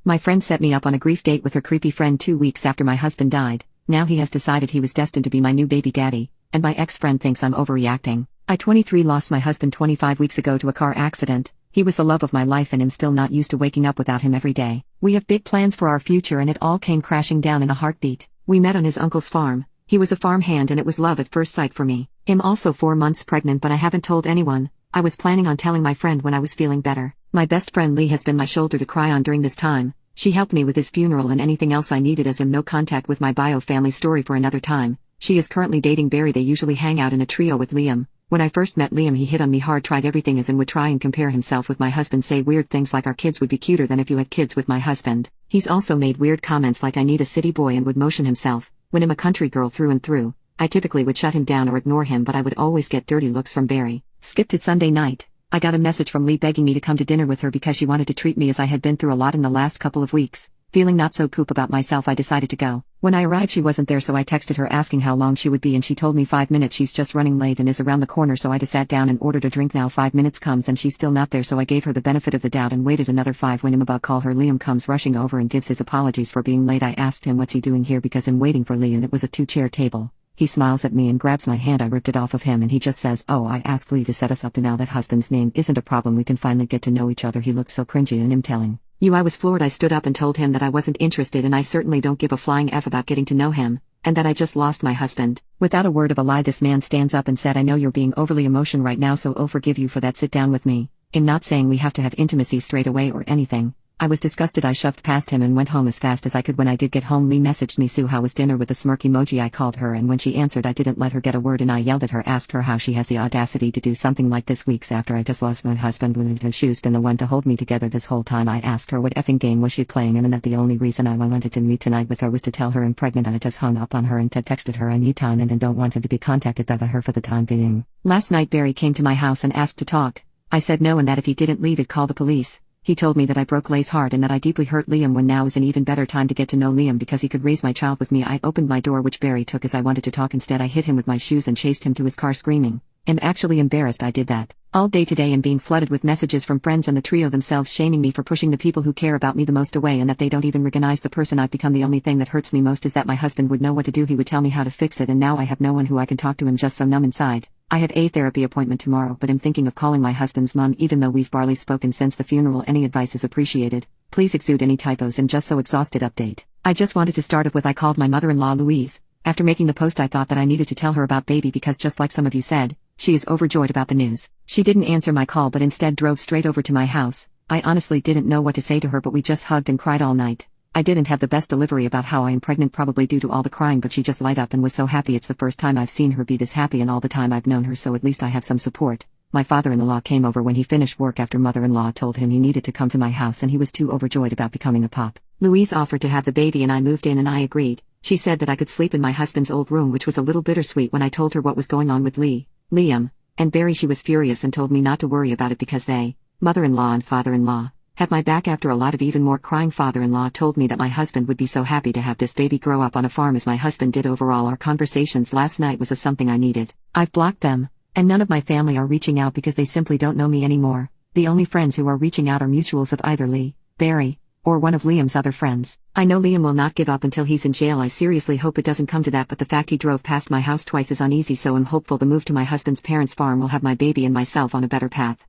My friend set me up on a grief date with her creepy friend 2 weeks after my husband died. Now he has decided he was destined to be my new baby daddy, and my ex-friend thinks I'm overreacting. I 23 lost my husband 25 weeks ago to a car accident. He was the love of my life and I'm still not used to waking up without him every day. We have big plans for our future and it all came crashing down in a heartbeat. We met on his uncle's farm. He was a farmhand and it was love at first sight for me. I'm also 4 months pregnant but I haven't told anyone. I was planning on telling my friend when I was feeling better. My best friend Lee has been my shoulder to cry on during this time. She helped me with his funeral and anything else I needed as I'm no contact with my bio family story for another time. She is currently dating Barry. They usually hang out in a trio with Liam. When I first met Liam he hit on me hard, tried everything as in would try and compare himself with my husband, say weird things like our kids would be cuter than if you had kids with my husband. He's also made weird comments like I need a city boy and would motion himself, when I'm a country girl through and through. I typically would shut him down or ignore him but I would always get dirty looks from Barry. Skip to Sunday night. I got a message from Lee begging me to come to dinner with her because she wanted to treat me as I had been through a lot in the last couple of weeks. Feeling not so poop about myself I decided to go. When I arrived she wasn't there so I texted her asking how long she would be and she told me 5 minutes. She's just running late and is around the corner so I just sat down and ordered a drink. Now 5 minutes comes and she's still not there so I gave her the benefit of the doubt and waited another 5. When I'm about call her Liam comes rushing over and gives his apologies for being late. I asked him what's he doing here because I'm waiting for Lee and it was a 2-chair table. He smiles at me and grabs my hand. I ripped it off of him and he just says, "Oh, I asked Lee to set us up and now that husband's name isn't a problem. We can finally get to know each other." He looked so cringy and I'm telling you I was floored. I stood up and told him that I wasn't interested and I certainly don't give a flying F about getting to know him, and that I just lost my husband. Without a word of a lie this man stands up and said, "I know you're being overly emotional right now so I'll forgive you for that. Sit down with me." I'm not saying we have to have intimacy straight away or anything. I was disgusted. I shoved past him and went home as fast as I could. When I did get home Lee messaged me, "Sue, how was dinner?" with a smirk emoji. I called her and when she answered I didn't let her get a word and I yelled at her, asked her how she has the audacity to do something like this weeks after I just lost my husband when she's been the one to hold me together this whole time. I asked her what effing game was she playing and that the only reason I wanted to meet tonight with her was to tell her I'm pregnant. I just hung up on her and texted her I need time and don't want to be contacted by her for the time being. Last night Barry came to my house and asked to talk. I said no and that if he didn't leave he'd call the police. He told me that I broke Lay's heart and that I deeply hurt Liam when now is an even better time to get to know Liam because he could raise my child with me. I opened my door which Barry took as I wanted to talk. Instead I hit him with my shoes and chased him to his car screaming. I'm actually embarrassed I did that. All day today I'm being flooded with messages from friends and the trio themselves shaming me for pushing the people who care about me the most away and that they don't even recognize the person I've become. The only thing that hurts me most is that my husband would know what to do. He would tell me how to fix it and now I have no one who I can talk to. I'm just so numb inside. I have a therapy appointment tomorrow but I'm thinking of calling my husband's mom even though we've barely spoken since the funeral. Any advice is appreciated. Please exude any typos. I'm just so exhausted. Update. I just wanted to start off with I called my mother-in-law Louise. After making the post I thought that I needed to tell her about baby because just like some of you said, she is overjoyed about the news. She didn't answer my call but instead drove straight over to my house. I honestly didn't know what to say to her but we just hugged and cried all night. I didn't have the best delivery about how I am pregnant probably due to all the crying but she just light up and was so happy. It's the first time I've seen her be this happy and all the time I've known her so at least I have some support. My father-in-law came over when he finished work after mother-in-law told him he needed to come to my house and he was too overjoyed about becoming a pop. Louise offered to have the baby and I moved in and I agreed. She said that I could sleep in my husband's old room which was a little bittersweet. When I told her what was going on with Liam, and Barry she was furious and told me not to worry about it because they, mother-in-law and father-in-law, had my back. After a lot of even more crying father-in-law told me that my husband would be so happy to have this baby grow up on a farm as my husband did. Overall our conversations last night was something I needed. I've blocked them, and none of my family are reaching out because they simply don't know me anymore. The only friends who are reaching out are mutuals of either Lee, Barry, or one of Liam's other friends. I know Liam will not give up until he's in jail. I seriously hope it doesn't come to that but the fact he drove past my house twice is uneasy so I'm hopeful the move to my husband's parents' farm will have my baby and myself on a better path.